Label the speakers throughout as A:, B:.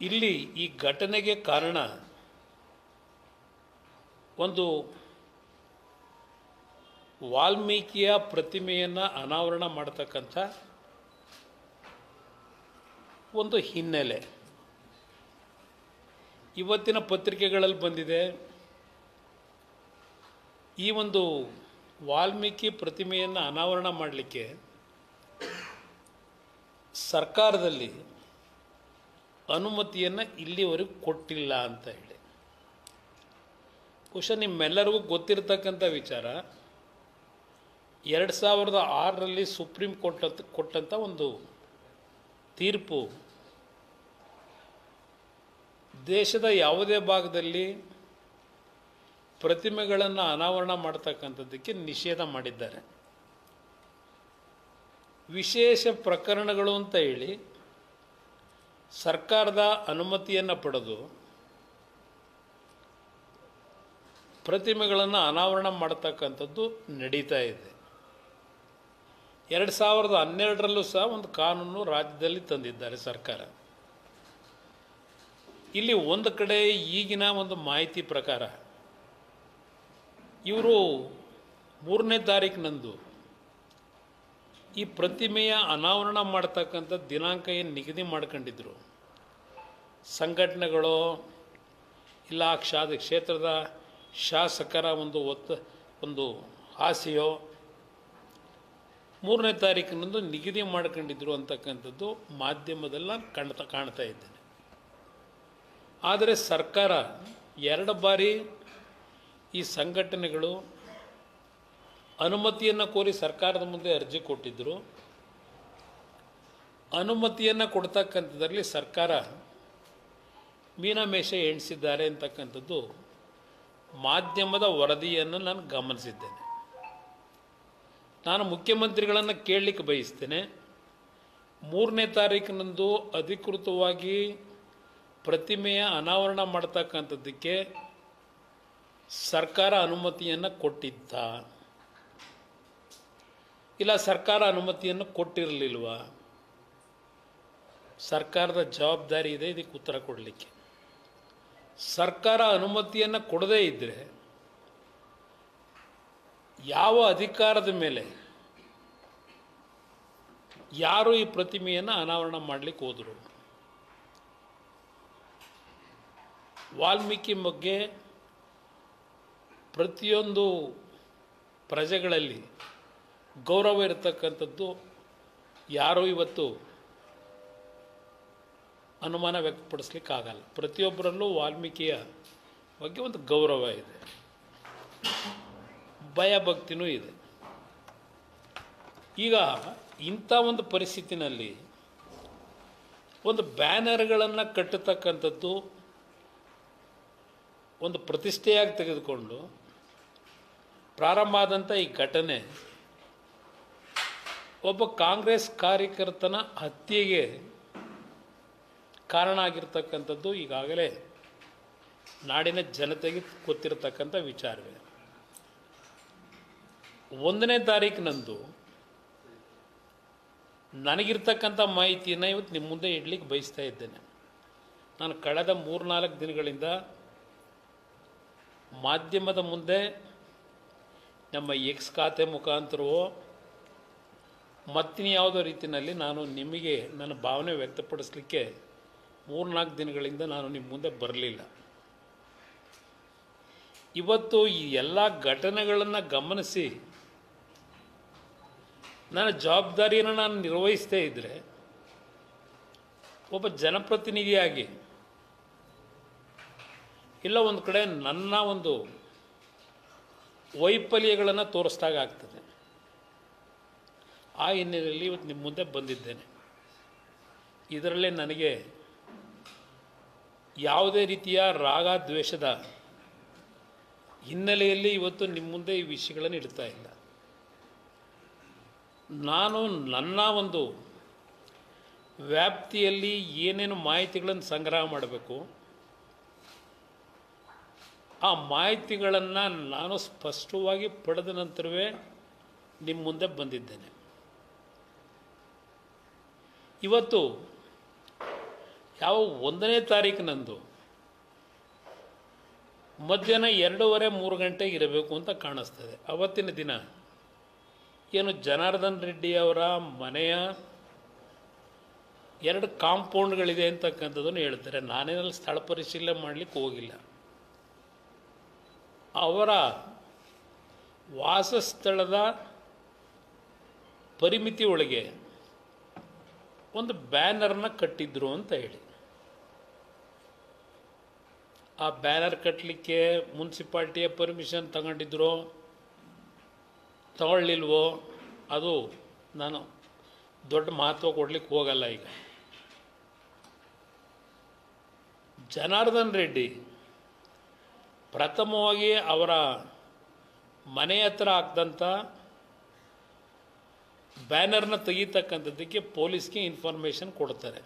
A: ಇಲ್ಲಿ ಈ ಘಟನೆಗೆ ಕಾರಣ ಒಂದು ವಾಲ್ಮೀಕಿಯ ಪ್ರತಿಮೆಯನ್ನು ಅನಾವರಣ ಮಾಡತಕ್ಕಂಥ ಒಂದು ಹಿನ್ನೆಲೆ ಇವತ್ತಿನ ಪತ್ರಿಕೆಗಳಲ್ಲಿ ಬಂದಿದೆ. ಈ ಒಂದು ವಾಲ್ಮೀಕಿ ಪ್ರತಿಮೆಯನ್ನು ಅನಾವರಣ ಮಾಡಲಿಕ್ಕೆ ಸರ್ಕಾರದಲ್ಲಿ ಅನುಮತಿಯನ್ನು ಇಲ್ಲಿವರೆಗೂ ಕೊಟ್ಟಿಲ್ಲ ಅಂತ ಹೇಳಿ. ಬಹುಶಃ ನಿಮ್ಮೆಲ್ಲರಿಗೂ ಗೊತ್ತಿರತಕ್ಕಂಥ ವಿಚಾರ, 2006ರಲ್ಲಿ ಸುಪ್ರೀಂ ಕೋರ್ಟ್ ಕೊಟ್ಟಂಥ ಒಂದು ತೀರ್ಪು ದೇಶದ ಯಾವುದೇ ಭಾಗದಲ್ಲಿ ಪ್ರತಿಮೆಗಳನ್ನು ಅನಾವರಣ ಮಾಡ್ತಕ್ಕಂಥದ್ದಕ್ಕೆ ನಿಷೇಧ ಮಾಡಿದ್ದಾರೆ. ವಿಶೇಷ ಪ್ರಕರಣಗಳು ಅಂತ ಹೇಳಿ ಸರ್ಕಾರದ ಅನುಮತಿಯನ್ನು ಪಡೆದು ಪ್ರತಿಮೆಗಳನ್ನು ಅನಾವರಣ ಮಾಡತಕ್ಕಂಥದ್ದು ನಡೀತಾ ಇದೆ. 2012ರಲ್ಲೂ ಸಹ ಒಂದು ಕಾನೂನು ರಾಜ್ಯದಲ್ಲಿ ತಂದಿದ್ದಾರೆ ಸರ್ಕಾರ. ಇಲ್ಲಿ ಒಂದು ಕಡೆ ಈಗಿನ ಒಂದು ಮಾಹಿತಿ ಪ್ರಕಾರ ಇವರು 3ನೇ ತಾರೀಕಿನಂದು ಈ ಪ್ರತಿಮೆಯ ಅನಾವರಣ ಮಾಡ್ತಕ್ಕಂಥ ದಿನಾಂಕ ಏನು ನಿಗದಿ ಮಾಡ್ಕೊಂಡಿದ್ರು, ಸಂಘಟನೆಗಳು ಇಲ್ಲ ಕ್ಷೇತ್ರದ ಶಾಸಕರ ಒಂದು ಆಸೆಯೋ 3ನೇ ತಾರೀಕಿನಂದು ನಿಗದಿ ಮಾಡ್ಕೊಂಡಿದ್ರು ಅಂತಕ್ಕಂಥದ್ದು ಮಾಧ್ಯಮದಲ್ಲಿ ಕಾಣ್ತಾ ಇದ್ದೇನೆ. ಆದರೆ ಸರ್ಕಾರ 2 ಬಾರಿ ಈ ಸಂಘಟನೆಗಳು ಅನುಮತಿಯನ್ನು ಕೋರಿ ಸರ್ಕಾರದ ಮುಂದೆ ಅರ್ಜಿ ಕೊಟ್ಟಿದ್ದರು. ಅನುಮತಿಯನ್ನು ಕೊಡ್ತಕ್ಕಂಥದ್ರಲ್ಲಿ ಸರ್ಕಾರ ಮೀನಮೇಷ ಎಣಿಸಿದ್ದಾರೆ ಅಂತಕ್ಕಂಥದ್ದು ಮಾಧ್ಯಮದ ವರದಿಯನ್ನು ನಾನು ಗಮನಿಸಿದ್ದೇನೆ. ನಾನು ಮುಖ್ಯಮಂತ್ರಿಗಳನ್ನು ಕೇಳಲಿಕ್ಕೆ ಬಯಸ್ತೇನೆ, 3ನೇ ತಾರೀಕಿನಂದು ಅಧಿಕೃತವಾಗಿ ಪ್ರತಿಮೆಯ ಅನಾವರಣ ಮಾಡ್ತಕ್ಕಂಥದ್ದಕ್ಕೆ ಸರ್ಕಾರ ಅನುಮತಿಯನ್ನು ಕೊಟ್ಟಿದ್ದ, ಇಲ್ಲ ಸರ್ಕಾರ ಅನುಮತಿಯನ್ನು ಕೊಟ್ಟಿರಲಿಲ್ವಾ? ಸರ್ಕಾರದ ಜವಾಬ್ದಾರಿ ಇದೆ ಇದಕ್ಕೆ ಉತ್ತರ ಕೊಡಲಿಕ್ಕೆ. ಸರ್ಕಾರ ಅನುಮತಿಯನ್ನು ಕೊಡದೇ ಇದ್ದರೆ ಯಾವ ಅಧಿಕಾರದ ಮೇಲೆ ಯಾರು ಈ ಪ್ರತಿಮೆಯನ್ನು ಅನಾವರಣ ಮಾಡಲಿಕ್ಕೆ ಹೋದರು? ವಾಲ್ಮೀಕಿ ಬಗ್ಗೆ ಪ್ರತಿಯೊಂದು ಪ್ರಜೆಗಳಲ್ಲಿ ಗೌರವ ಇರತಕ್ಕಂಥದ್ದು ಯಾರೂ ಇವತ್ತು ಅನುಮಾನ ವ್ಯಕ್ತಪಡಿಸ್ಲಿಕ್ಕಾಗಲ್ಲ. ಪ್ರತಿಯೊಬ್ಬರಲ್ಲೂ ವಾಲ್ಮೀಕಿಯ ಬಗ್ಗೆ ಒಂದು ಗೌರವ ಇದೆ, ಭಯಭಕ್ತಿನೂ ಇದೆ. ಈಗ ಇಂಥ ಒಂದು ಪರಿಸ್ಥಿತಿನಲ್ಲಿ ಒಂದು ಬ್ಯಾನರ್ಗಳನ್ನು ಕಟ್ಟತಕ್ಕಂಥದ್ದು ಒಂದು ಪ್ರತಿಷ್ಠೆಯಾಗಿ ತೆಗೆದುಕೊಂಡು ಪ್ರಾರಂಭ ಆದಂಥ ಈ ಘಟನೆ ಒಬ್ಬ ಕಾಂಗ್ರೆಸ್ ಕಾರ್ಯಕರ್ತನ ಹತ್ಯೆಗೆ ಕಾರಣ ಆಗಿರ್ತಕ್ಕಂಥದ್ದು ಈಗಾಗಲೇ ನಾಡಿನ ಜನತೆಗೆ ಗೊತ್ತಿರತಕ್ಕಂಥ ವಿಚಾರವೇ. 1ನೇ ತಾರೀಕಿನಂದು ನನಗಿರ್ತಕ್ಕಂಥ ಮಾಹಿತಿಯನ್ನು ಇವತ್ತು ನಿಮ್ಮ ಮುಂದೆ ಇಡಲಿಕ್ಕೆ ಬಯಸ್ತಾ ಇದ್ದೇನೆ. ನಾನು ಕಳೆದ 3-4 ದಿನಗಳಿಂದ ಮಾಧ್ಯಮದ ಮುಂದೆ ನಮ್ಮ ಎಕ್ಸ್ ಖಾತೆ ಮುಖಾಂತರವೋ ಮತ್ತಿನ್ಯಾವುದೋ ರೀತಿಯಲ್ಲಿ ನಾನು ನಿಮಗೆ ನನ್ನ ಭಾವನೆ ವ್ಯಕ್ತಪಡಿಸಲಿಕ್ಕೆ 3-4 ದಿನಗಳಿಂದ ನಾನು ನಿಮ್ಮ ಮುಂದೆ ಬರಲಿಲ್ಲ. ಇವತ್ತು ಈ ಎಲ್ಲ ಘಟನೆಗಳನ್ನು ಗಮನಿಸಿ ನನ್ನ ಜವಾಬ್ದಾರಿಯನ್ನು ನಾನು ನಿರ್ವಹಿಸ್ತೇ ಇದ್ದರೆ ಒಬ್ಬ ಜನಪ್ರತಿನಿಧಿಯಾಗಿ ಇಲ್ಲ ಒಂದು ಕಡೆ ನನ್ನ ಒಂದು ವೈಫಲ್ಯಗಳನ್ನು ತೋರಿಸ್ದಾಗ ಆಗ್ತದೆ. ಆ ಹಿನ್ನೆಲೆಯಲ್ಲಿ ಇವತ್ತು ನಿಮ್ಮ ಮುಂದೆ ಬಂದಿದ್ದೇನೆ. ಇದರಲ್ಲೇ ನನಗೆ ಯಾವುದೇ ರೀತಿಯ ರಾಗ ದ್ವೇಷದ ಹಿನ್ನೆಲೆಯಲ್ಲಿ ಇವತ್ತು ನಿಮ್ಮ ಮುಂದೆ ಈ ವಿಷಯಗಳನ್ನು ಇಡ್ತಾ ಇಲ್ಲ. ನಾನು ನನ್ನ ಒಂದು ವ್ಯಾಪ್ತಿಯಲ್ಲಿ ಏನೇನು ಮಾಹಿತಿಗಳನ್ನು ಸಂಗ್ರಹ ಮಾಡಬೇಕು ಆ ಮಾಹಿತಿಗಳನ್ನು ನಾನು ಸ್ಪಷ್ಟವಾಗಿ ಪಡೆದ ನಂತರವೇ ನಿಮ್ಮ ಮುಂದೆ ಬಂದಿದ್ದೇನೆ. ಇವತ್ತು ಯಾವ 1ನೇ ತಾರೀಕಿನಂದು ಮಧ್ಯಾಹ್ನ 2:30 3 ಗಂಟೆಗೆ ಇರಬೇಕು ಅಂತ ಕಾಣಿಸ್ತದೆ. ಅವತ್ತಿನ ದಿನ ಏನು ಜನಾರ್ದನ್ ರೆಡ್ಡಿ ಅವರ ಮನೆಯ 2 ಕಾಂಪೌಂಡ್ಗಳಿದೆ ಅಂತಕ್ಕಂಥದ್ದನ್ನು ಹೇಳ್ತಾರೆ. ನಾನೇನಲ್ಲಿ ಸ್ಥಳ ಪರಿಶೀಲನೆ ಮಾಡಲಿಕ್ಕೆ ಹೋಗಿಲ್ಲ. ಅವರ ವಾಸಸ್ಥಳದ ಪರಿಮಿತಿ ಒಳಗೆ ಒಂದು ಬ್ಯಾನರ್ನ ಕಟ್ಟಿದ್ರು ಅಂತ ಹೇಳಿ, ಆ ಬ್ಯಾನರ್ ಕಟ್ಟಲಿಕ್ಕೆ ಮುನ್ಸಿಪಾಲ್ಟಿಯ ಪರ್ಮಿಷನ್ ತಗೊಂಡಿದ್ರೋ ತಗೊಳ್ಳಿಲ್ವೋ ಅದು ನಾನು ದೊಡ್ಡ ಮಹತ್ವ ಕೊಡಲಿಕ್ಕೆ ಹೋಗಲ್ಲ. ಈಗ ಜನಾರ್ದನ್ ರೆಡ್ಡಿ ಪ್ರಥಮವಾಗಿ ಅವರ ಮನೆ ಹತ್ರ ಹಾಕ್ದಂಥ ಬ್ಯಾನರ್ನ ತೆಗೀತಕ್ಕಂಥದ್ದಕ್ಕೆ ಪೊಲೀಸ್ಗೆ ಇನ್ಫಾರ್ಮೇಷನ್ ಕೊಡ್ತಾರೆ.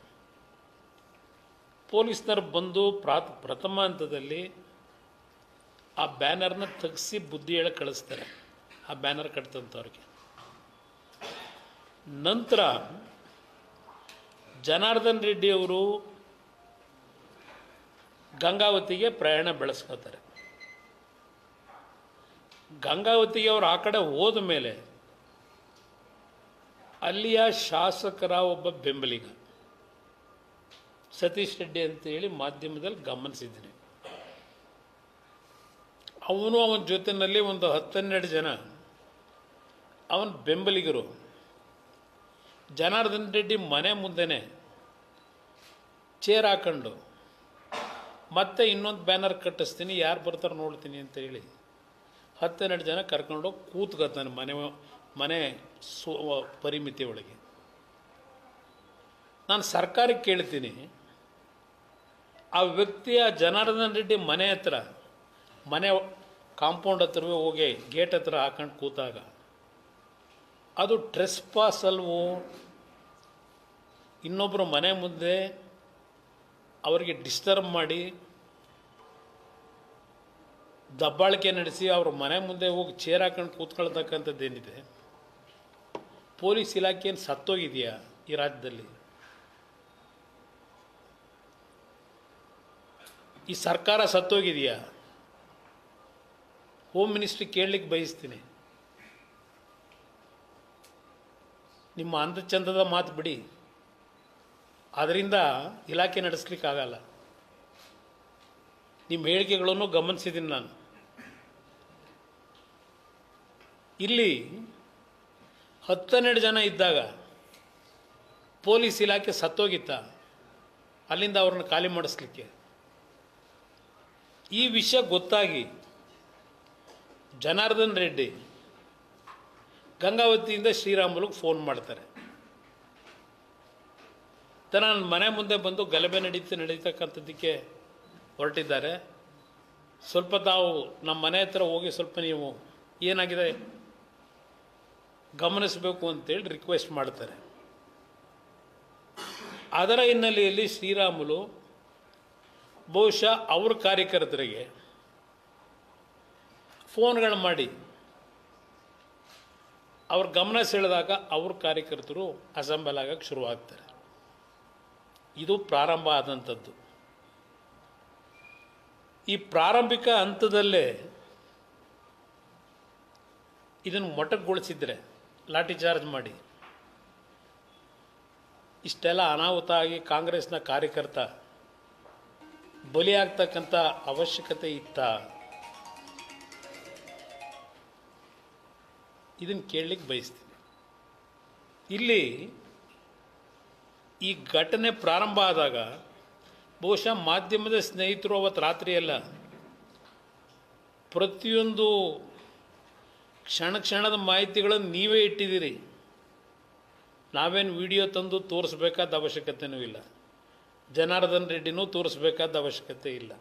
A: ಪೊಲೀಸ್ನರು ಬಂದು ಪ್ರಥಮ ಹಂತದಲ್ಲಿ ಆ ಬ್ಯಾನರ್ನ ತೆಗೆಸಿ ಬುದ್ಧಿ ಹೇಳಿ ಕಳಿಸ್ತಾರೆ ಆ ಬ್ಯಾನರ್ ಕಟ್ತಂಥವ್ರಿಗೆ. ನಂತರ ಜನಾರ್ದನ್ ರೆಡ್ಡಿ ಅವರು ಗಂಗಾವತಿಗೆ ಪ್ರಯಾಣ ಬೆಳೆಸ್ಕೋತಾರೆ. ಗಂಗಾವತಿಗೆ ಅವರು ಆ ಕಡೆ ಹೋದ ಮೇಲೆ ಅಲ್ಲಿಯ ಶಾಸಕರ ಒಬ್ಬ ಬೆಂಬಲಿಗ ಸತೀಶ್ ರೆಡ್ಡಿ ಅಂತೇಳಿ ಮಾಧ್ಯಮದಲ್ಲಿ ಗಮನಿಸಿದ್ದೀನಿ. ಅವನ ಜೊತೆಯಲ್ಲಿ ಒಂದು 10-12 ಜನ ಅವನ ಬೆಂಬಲಿಗರು ಜನಾರ್ದನ್ ರೆಡ್ಡಿ ಮನೆ ಮುಂದೆನೇ ಚೇರ್ ಹಾಕೊಂಡು ಮತ್ತೆ ಇನ್ನೊಂದು ಬ್ಯಾನರ್ ಕಟ್ಟಿಸ್ತೀನಿ, ಯಾರು ಬರ್ತಾರೆ ನೋಡ್ತೀನಿ ಅಂತ ಹೇಳಿ 10-12 ಜನ ಕರ್ಕೊಂಡೋಗಿ ಕೂತ್ಕೊತಾನೆ ಮನೆ ಪರಿಮಿತಿ ಒಳಗೆ. ನಾನು ಸರ್ಕಾರಕ್ಕೆ ಕೇಳ್ತೀನಿ, ಆ ವ್ಯಕ್ತಿಯ ಜನಾರ್ದನ್ ರೆಡ್ಡಿ ಮನೆ ಕಾಂಪೌಂಡ್ ಹತ್ರವೇ ಹೋಗಿ ಗೇಟ್ ಹತ್ರ ಹಾಕೊಂಡು ಕೂತಾಗ ಅದು ಟ್ರೆಸ್ಪಾಸ್ ಅಲ್ವೋ? ಇನ್ನೊಬ್ಬರು ಮನೆ ಮುಂದೆ ಅವರಿಗೆ ಡಿಸ್ಟರ್ಬ್ ಮಾಡಿ ದಬ್ಬಾಳಿಕೆ ನಡೆಸಿ ಅವ್ರ ಮನೆ ಮುಂದೆ ಹೋಗಿ ಚೇರ್ ಹಾಕೊಂಡು ಕೂತ್ಕೊಳ್ತಕ್ಕಂಥದ್ದೇನಿದೆ, ಪೊಲೀಸ್ ಇಲಾಖೆಯನ್ನು ಸತ್ತೋಗಿದೆಯಾ ಈ ರಾಜ್ಯದಲ್ಲಿ? ಈ ಸರ್ಕಾರ ಸತ್ತೋಗಿದೆಯಾ? ಹೋಮ್ ಮಿನಿಸ್ಟ್ರಿ ಕೇಳಲಿಕ್ಕೆ ಬಯಸ್ತೀನಿ. ನಿಮ್ಮ ಅಂದಚಂದದ ಮಾತು ಬಿಡಿ, ಅದರಿಂದ ಇಲಾಖೆ ನಡೆಸಲಿಕ್ಕಾಗಲ್ಲ. ನಿಮ್ಮ ಹೇಳಿಕೆಗಳನ್ನು ಗಮನಿಸಿದ್ದೀನಿ ನಾನು. ಇಲ್ಲಿ 10-12 ಜನ ಇದ್ದಾಗ ಪೊಲೀಸ್ ಇಲಾಖೆ ಸತ್ತೋಗಿತ್ತ ಅಲ್ಲಿಂದ ಅವ್ರನ್ನ ಖಾಲಿ ಮಾಡಿಸ್ಲಿಕ್ಕೆ? ಈ ವಿಷಯ ಗೊತ್ತಾಗಿ ಜನಾರ್ದನ್ ರೆಡ್ಡಿ ಗಂಗಾವತಿಯಿಂದ ಶ್ರೀರಾಮುಲುಗೆ ಫೋನ್ ಮಾಡ್ತಾರೆ. ನನ್ನ ಮನೆ ಮುಂದೆ ಬಂದು ಗಲಭೆ ನಡೀತಕ್ಕಂಥದ್ದಕ್ಕೆ ಹೊರಟಿದ್ದಾರೆ, ಸ್ವಲ್ಪ ತಾವು ನಮ್ಮ ಮನೆ ಹತ್ರ ಹೋಗಿ ಸ್ವಲ್ಪ ನೀವು ಏನಾಗಿದೆ ಗಮನಿಸಬೇಕು ಅಂತೇಳಿ ರಿಕ್ವೆಸ್ಟ್ ಮಾಡ್ತಾರೆ. ಅದರ ಹಿನ್ನೆಲೆಯಲ್ಲಿ ಶ್ರೀರಾಮುಲು ಬಹುಶಃ ಅವ್ರ ಕಾರ್ಯಕರ್ತರಿಗೆ ಫೋನ್ಗಳು ಮಾಡಿ ಅವ್ರ ಗಮನ ಸೆಳೆದಾಗ ಅವ್ರ ಕಾರ್ಯಕರ್ತರು ಅಸೆಂಬಲ್ ಆಗಕ್ಕೆ ಶುರುವಾಗ್ತಾರೆ. ಇದು ಪ್ರಾರಂಭ ಆದಂಥದ್ದು. ಈ ಪ್ರಾರಂಭಿಕ ಹಂತದಲ್ಲೇ ಇದನ್ನು ಮೊಟಕುಗೊಳಿಸಿದರೆ, ಲಾಠಿ ಚಾರ್ಜ್ ಮಾಡಿ ಇಷ್ಟೆಲ್ಲ ಅನಾಹುತ ಆಗಿ ಕಾಂಗ್ರೆಸ್ನ ಕಾರ್ಯಕರ್ತ ಬಲಿಯಾಗ್ತಕ್ಕಂಥ ಅವಶ್ಯಕತೆ ಇತ್ತ? ಇದನ್ನು ಕೇಳಲಿಕ್ಕೆ ಬಯಸ್ತೀನಿ. ಇಲ್ಲಿ ಈ ಘಟನೆ ಪ್ರಾರಂಭ ಆದಾಗ ಬಹುಶಃ ಮಾಧ್ಯಮದ ಸ್ನೇಹಿತರು ಅವತ್ತು ರಾತ್ರಿಯೆಲ್ಲ ಪ್ರತಿಯೊಂದು ಕ್ಷಣದ ಮಾಹಿತಿಗಳನ್ನು ನೀವೇ ಇಟ್ಟಿದ್ದೀರಿ. ನಾವೇನು ವಿಡಿಯೋ ತಂದು ತೋರಿಸ್ಬೇಕಾದ ಅವಶ್ಯಕತೆಯೂ ಇಲ್ಲ, ಜನಾರ್ದನ್ ರೆಡ್ಡಿನೂ ತೋರಿಸ್ಬೇಕಾದ ಅವಶ್ಯಕತೆ ಇಲ್ಲ.